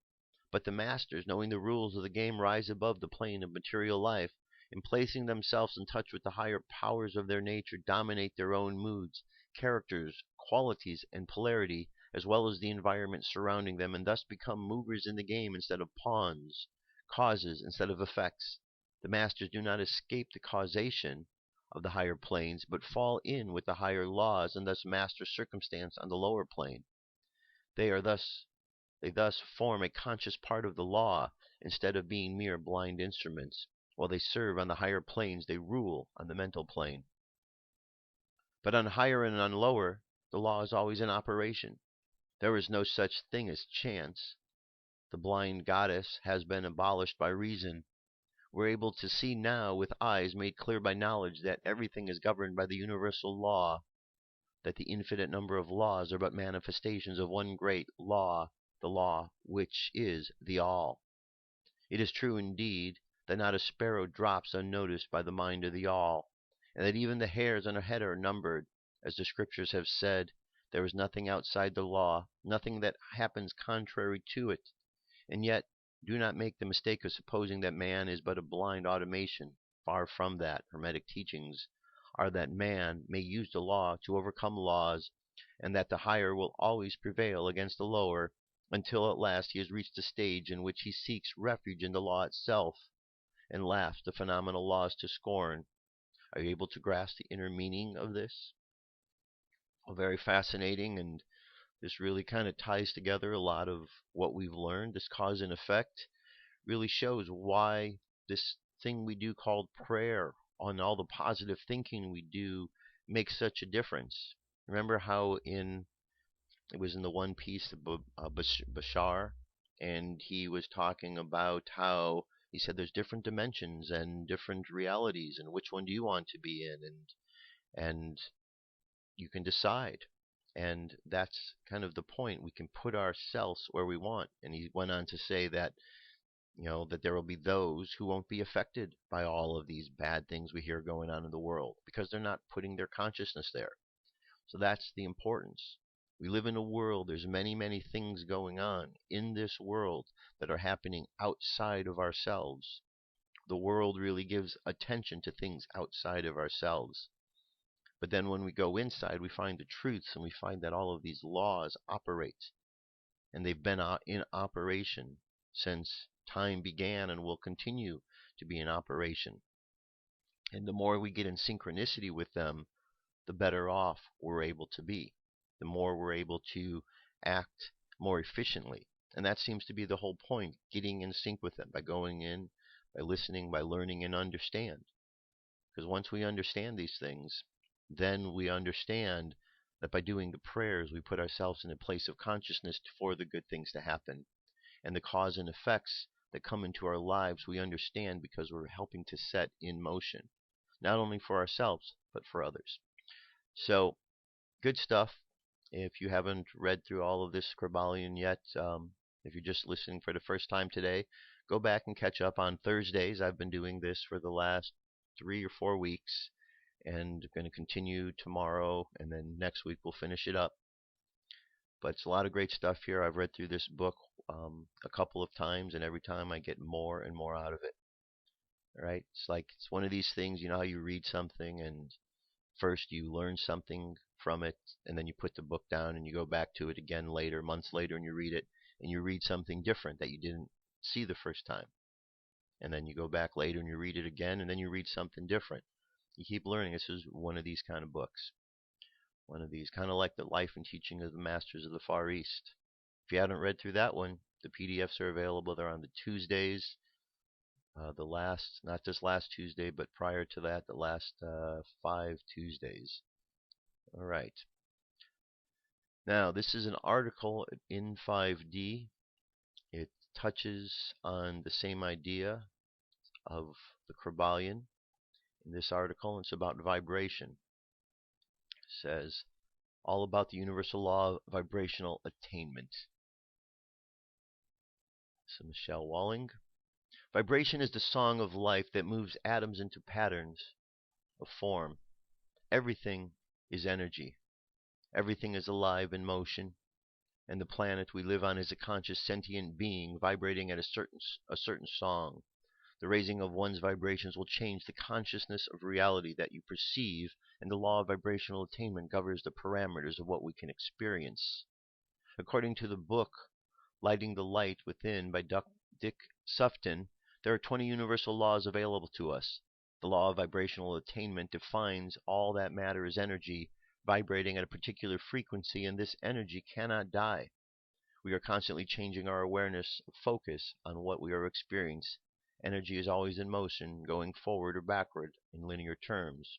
But the masters, knowing the rules of the game, rise above the plane of material life, and placing themselves in touch with the higher powers of their nature, dominate their own moods, characters, qualities, and polarity, as well as the environment surrounding them, and thus become movers in the game instead of pawns, causes instead of effects. The masters do not escape the causation of the higher planes, but fall in with the higher laws, and thus master circumstance on the lower plane. They thus form a conscious part of the law, instead of being mere blind instruments. While they serve on the higher planes, they rule on the mental plane. But on higher and on lower, the law is always in operation. There is no such thing as chance. The blind goddess has been abolished by reason. We're able to see now with eyes made clear by knowledge that everything is governed by the universal law, that the infinite number of laws are but manifestations of one great law, the law which is the All. It is true indeed that not a sparrow drops unnoticed by the mind of the All, and that even the hairs on her head are numbered. As the scriptures have said, there is nothing outside the law, nothing that happens contrary to it. And yet, do not make the mistake of supposing that man is but a blind automation. Far from that. Hermetic teachings are that man may use the law to overcome laws, and that the higher will always prevail against the lower, until at last he has reached a stage in which he seeks refuge in the law itself, and laughs the phenomenal laws to scorn. Are you able to grasp the inner meaning of this? Well, very fascinating, and this really kind of ties together a lot of what we've learned. This cause and effect really shows why this thing we do called prayer, on all the positive thinking we do, makes such a difference. Remember how it was in the One Piece of Bashar, and he was talking about how he said there's different dimensions and different realities, and which one do you want to be in, and you can decide. And that's kind of the point. We can put ourselves where we want. And he went on to say that, that there will be those who won't be affected by all of these bad things we hear going on in the world because they're not putting their consciousness there. So that's the importance. We live in a world, there's many, many things going on in this world that are happening outside of ourselves. The world really gives attention to things outside of ourselves. But then when we go inside, we find the truths and we find that all of these laws operate. And they've been in operation since time began and will continue to be in operation. And the more we get in synchronicity with them, the better off we're able to be. The more we're able to act more efficiently. And that seems to be the whole point, getting in sync with them by going in, by listening, by learning and understand. Because once we understand these things, then we understand that by doing the prayers, we put ourselves in a place of consciousness for the good things to happen. And the cause and effects that come into our lives, we understand because we're helping to set in motion, not only for ourselves, but for others. So, good stuff. If you haven't read through all of this Kryballion yet, if you're just listening for the first time today, go back and catch up on Thursdays. I've been doing this for the last 3 or 4 weeks, and going to continue tomorrow, and then next week we'll finish it up. But it's a lot of great stuff here. I've read through this book a couple of times, and every time I get more and more out of it. All right? It's one of these things, how you read something and first you learn something from it, and then you put the book down and you go back to it again later, months later, and you read something different that you didn't see the first time. And then you go back later and you read it again, and then you read something different. You keep learning. This is one of these kind of books. One of these, kind of like the Life and Teaching of the Masters of the Far East. If you haven't read through that one, the PDFs are available. They're on the Tuesdays. Not this last Tuesday, but prior to that, the last 5 Tuesdays. All right. Now, this is an article in 5D. It touches on the same idea of the Kryballion in this article. It's about vibration. It says all about the universal law of vibrational attainment. So Michelle Walling. Vibration is the song of life that moves atoms into patterns of form. Everything is energy. Everything is alive in motion, and the planet we live on is a conscious sentient being vibrating at a certain song. The raising of one's vibrations will change the consciousness of reality that you perceive, and the law of vibrational attainment governs the parameters of what we can experience. According to the book Lighting the Light Within by Dick Sufton, there are 20 universal laws available to us. The law of vibrational attainment defines all that matter is energy vibrating at a particular frequency, and this energy cannot die. We are constantly changing our awareness of focus on what we are experiencing. Energy is always in motion, going forward or backward in linear terms.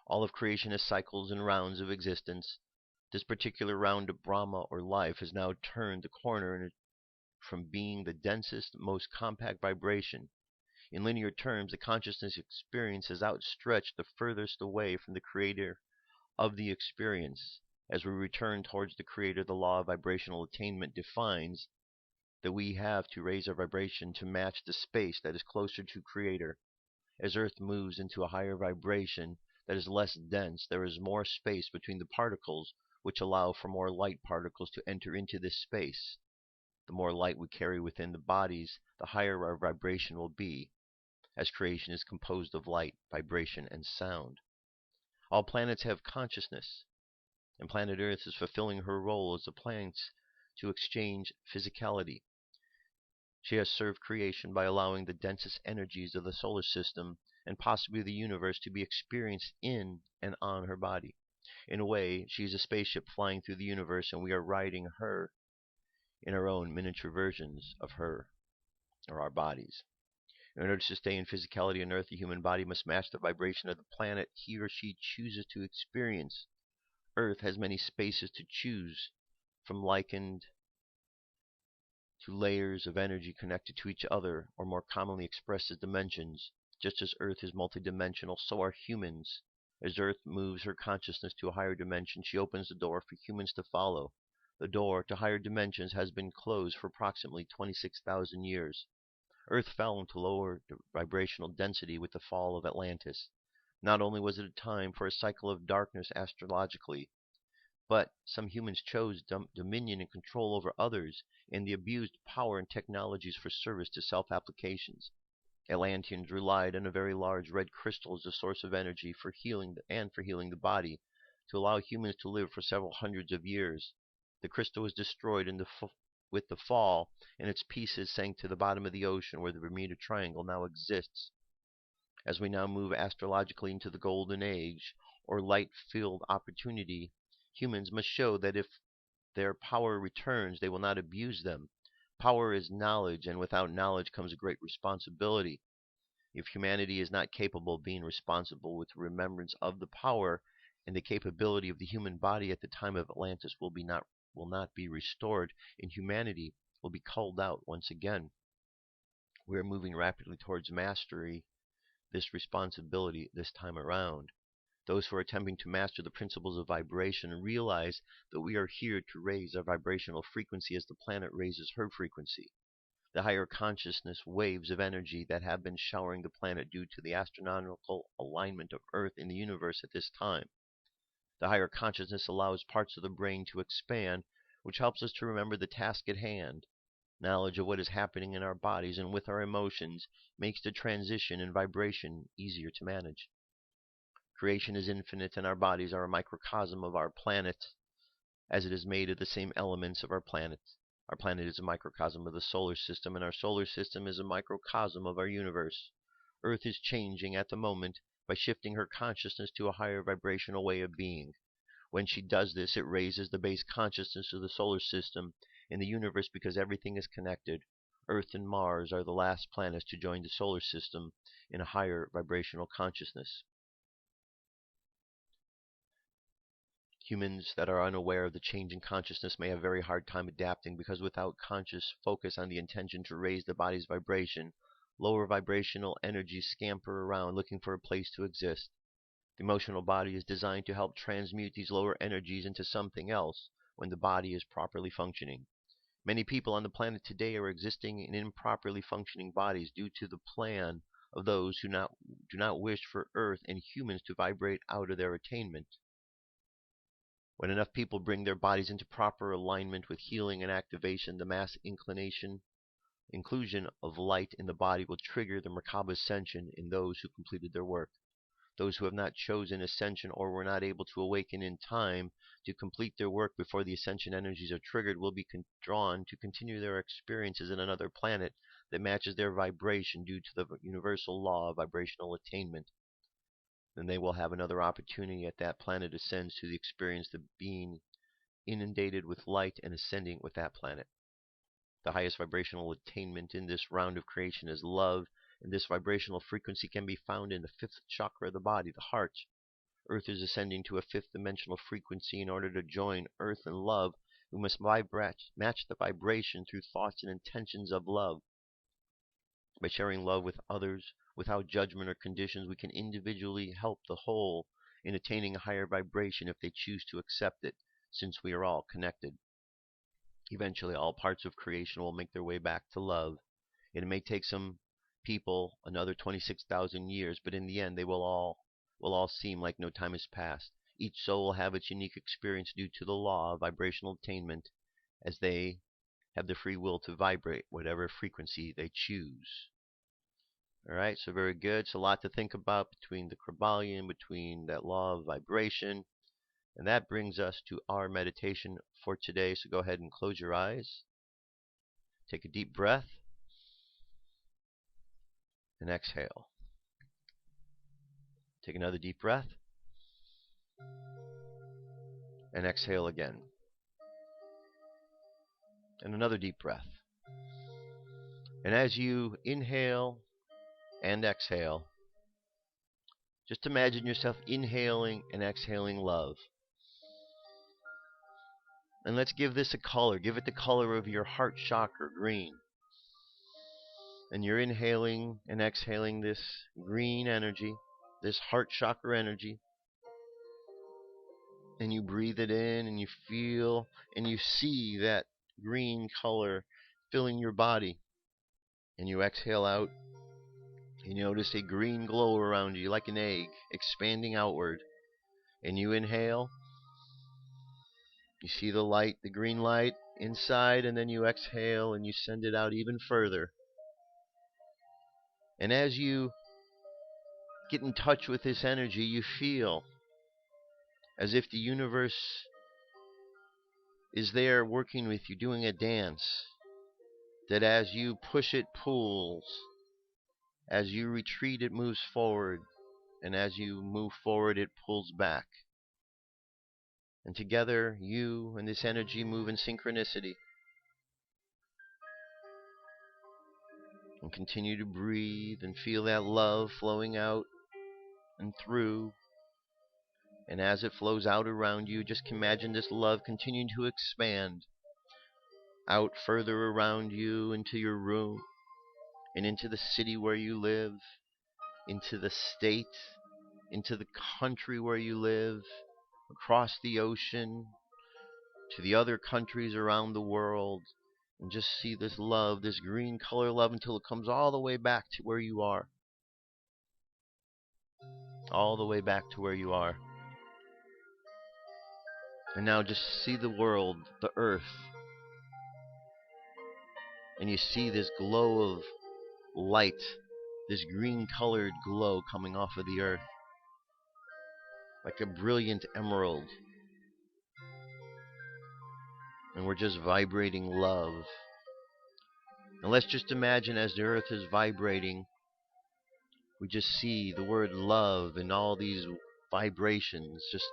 All of creation is cycles and rounds of existence. This particular round of Brahma or life has now turned the corner from being the densest, most compact vibration. In linear terms, the consciousness experience has outstretched the furthest away from the creator of the experience. As we return towards the creator, the law of vibrational attainment defines that we have to raise our vibration to match the space that is closer to creator. As Earth moves into a higher vibration that is less dense, there is more space between the particles, which allow for more light particles to enter into this space. The more light we carry within the bodies, the higher our vibration will be, as creation is composed of light, vibration, and sound. All planets have consciousness, and planet Earth is fulfilling her role as the planet to exchange physicality. She has served creation by allowing the densest energies of the solar system and possibly the universe to be experienced in and on her body. In a way, she is a spaceship flying through the universe, and we are riding her in our own miniature versions of her, or our bodies. In order to stay in physicality on Earth, the human body must match the vibration of the planet he or she chooses to experience. Earth has many spaces to choose from, likened to layers of energy connected to each other, or more commonly expressed as dimensions. Just as Earth is multidimensional, so are humans. As Earth moves her consciousness to a higher dimension, she opens the door for humans to follow. The door to higher dimensions has been closed for approximately 26,000 years. Earth fell into lower vibrational density with the fall of Atlantis. Not only was it a time for a cycle of darkness astrologically, but some humans chose dominion and control over others, and they abused power and technologies for service to self-applications. Atlanteans relied on a very large red crystal as a source of energy for healing the body, to allow humans to live for several hundreds of years. The crystal was destroyed with the fall, and its pieces sank to the bottom of the ocean, where the Bermuda Triangle now exists. As we now move astrologically into the Golden Age, or light-filled opportunity, humans must show that if their power returns, they will not abuse them. Power is knowledge, and without knowledge comes a great responsibility. If humanity is not capable of being responsible with the remembrance of the power and the capability of the human body at the time of Atlantis will not be restored, and humanity will be culled out once again. We are moving rapidly towards mastery this responsibility this time around. Those who are attempting to master the principles of vibration realize that we are here to raise our vibrational frequency as the planet raises her frequency. The higher consciousness waves of energy that have been showering the planet due to the astronomical alignment of Earth in the universe at this time. The higher consciousness allows parts of the brain to expand, which helps us to remember the task at hand. Knowledge of what is happening in our bodies and with our emotions makes the transition in vibration easier to manage. Creation is infinite, and our bodies are a microcosm of our planet, as it is made of the same elements of our planet. Our planet is a microcosm of the solar system, and our solar system is a microcosm of our universe. Earth is changing at the moment by shifting her consciousness to a higher vibrational way of being. When she does this, it raises the base consciousness of the solar system and the universe because everything is connected. Earth and Mars are the last planets to join the solar system in a higher vibrational consciousness. Humans that are unaware of the change in consciousness may have a very hard time adapting because without conscious focus on the intention to raise the body's vibration, lower vibrational energies scamper around looking for a place to exist. The emotional body is designed to help transmute these lower energies into something else when the body is properly functioning. Many people on the planet today are existing in improperly functioning bodies due to the plan of those who do not wish for Earth and humans to vibrate out of their attainment. When enough people bring their bodies into proper alignment with healing and activation, the mass inclusion of light in the body will trigger the Merkaba ascension in those who completed their work. Those who have not chosen ascension or were not able to awaken in time to complete their work before the ascension energies are triggered will be drawn to continue their experiences in another planet that matches their vibration due to the universal law of vibrational attainment. Then they will have another opportunity at that planet ascends to the experience of being inundated with light and ascending with that planet. The highest vibrational attainment in this round of creation is love, and this vibrational frequency can be found in the fifth chakra of the body, the heart. Earth is ascending to a fifth dimensional frequency. In order to join Earth in love, we must match the vibration through thoughts and intentions of love. By sharing love with others, without judgment or conditions, we can individually help the whole in attaining a higher vibration if they choose to accept it, since we are all connected. Eventually, all parts of creation will make their way back to love. It may take some people another 26,000 years, but in the end, they will all seem like no time has passed. Each soul will have its unique experience due to the law of vibrational attainment, as they have the free will to vibrate whatever frequency they choose. All right, so very good. So a lot to think about between the Kryballion, between that law of vibration. And that brings us to our meditation for today. So go ahead and close your eyes. Take a deep breath. And exhale. Take another deep breath. And exhale again. And another deep breath. And as you inhale and exhale, just imagine yourself inhaling and exhaling love. And let's give this a color. Give it the color of your heart chakra, green. And you're inhaling and exhaling this green energy, this heart chakra energy. And you breathe it in and you feel and you see that green color filling your body. And you exhale out and you notice a green glow around you like an egg expanding outward. And you inhale. You see the light, the green light inside, and then you exhale and you send it out even further. And as you get in touch with this energy, you feel as if the universe is there working with you, doing a dance. That as you push it, pulls. As you retreat, it moves forward. And as you move forward, it pulls back. And together, you and this energy move in synchronicity. And continue to breathe and feel that love flowing out and through. And as it flows out around you, just imagine this love continuing to expand out further around you into your room and into the city where you live, into the state, into the country where you live, across the ocean, to the other countries around the world. And just see this love, this green color love, until it comes all the way back to where you are. All the way back to where you are. And now just see the world, the earth. And you see this glow of light, this green colored glow coming off of the earth. Like a brilliant emerald. And we're just vibrating love. And let's just imagine as the earth is vibrating, we just see the word love and all these vibrations just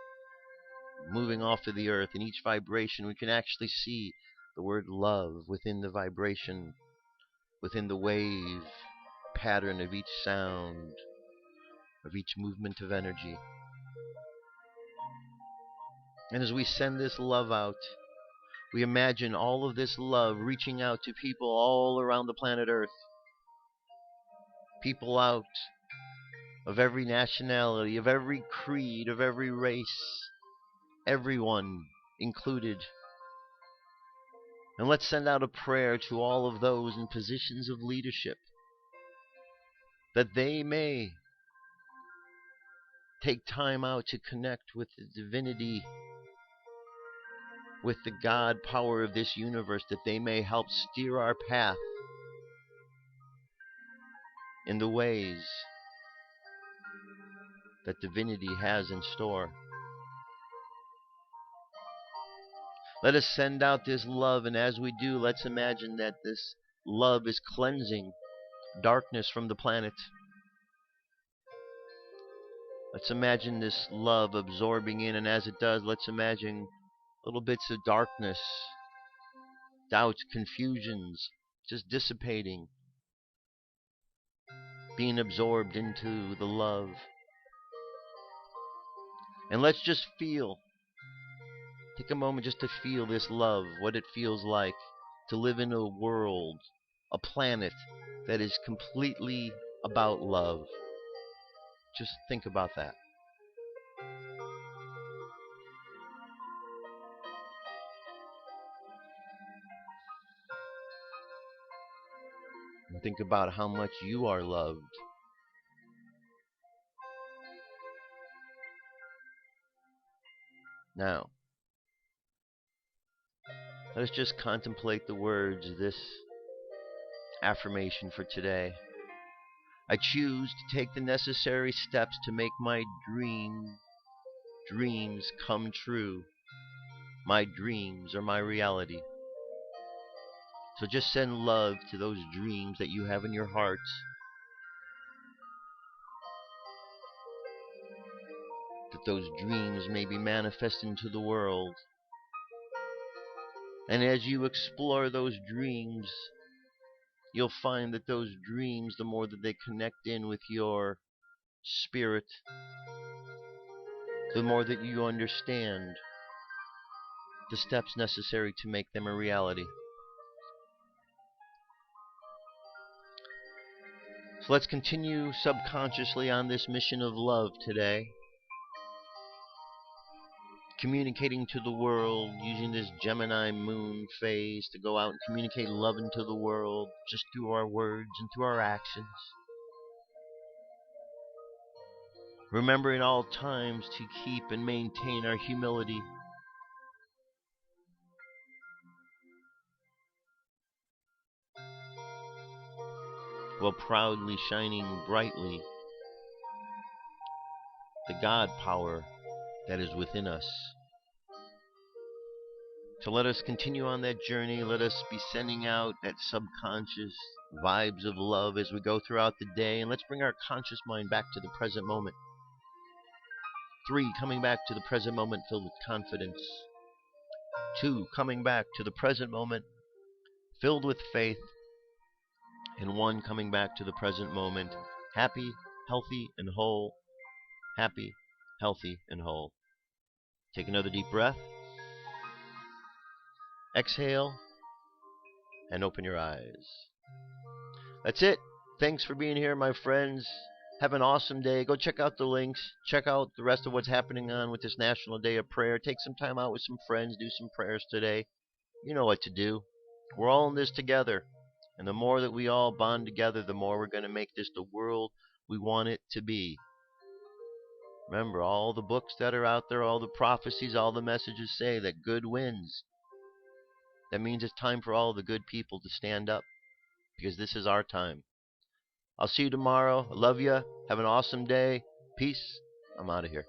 moving off of the earth. In each vibration, we can actually see the word love within the vibration, within the wave pattern of each sound, of each movement of energy. And as we send this love out, we imagine all of this love reaching out to people all around the planet Earth. People out of every nationality, of every creed, of every race. Everyone included. And let's send out a prayer to all of those in positions of leadership, that they may take time out to connect with the divinity, with the God power of this universe, that they may help steer our path in the ways that divinity has in store. Let us send out this love, and as we do, let's imagine that this love is cleansing darkness from the planet. Let's imagine this love absorbing in, and as it does, let's imagine little bits of darkness, doubts, confusions, just dissipating, being absorbed into the love. And let's just feel, take a moment just to feel this love, what it feels like to live in a world, a planet that is completely about love. Just think about that. And think about how much you are loved. Now, let us just contemplate the words of this affirmation for today. I choose to take the necessary steps to make my dreams come true. My dreams are my reality. So just send love to those dreams that you have in your heart. That those dreams may be manifest into the world. And as you explore those dreams, you'll find that those dreams, the more that they connect in with your spirit, the more that you understand the steps necessary to make them a reality. So let's continue subconsciously on this mission of love today. communicating to the world, using this Gemini moon phase to go out and communicate love into the world just through our words and through our actions. Remember in all times to keep and maintain our humility. While proudly shining brightly the God power that is within us. So let us continue on that journey. Let us be sending out that subconscious vibes of love as we go throughout the day. And let's bring our conscious mind back to the present moment. 3, coming back to the present moment filled with confidence. 2, coming back to the present moment filled with faith. And 1, coming back to the present moment happy, healthy, and whole. Happy, healthy, and whole. Take another deep breath. Exhale and open your eyes. That's it. Thanks for being here, my friends. Have an awesome day. Go check out the links. Check out the rest of what's happening on with this National Day of Prayer. Take some time out with some friends. Do some prayers today. You know what to do. We're all in this together. And the more that we all bond together, the more we're going to make this the world we want it to be. Remember, all the books that are out there, all the prophecies, all the messages say that good wins. That means it's time for all the good people to stand up, because this is our time. I'll see you tomorrow. I love you. Have an awesome day. Peace. I'm out of here.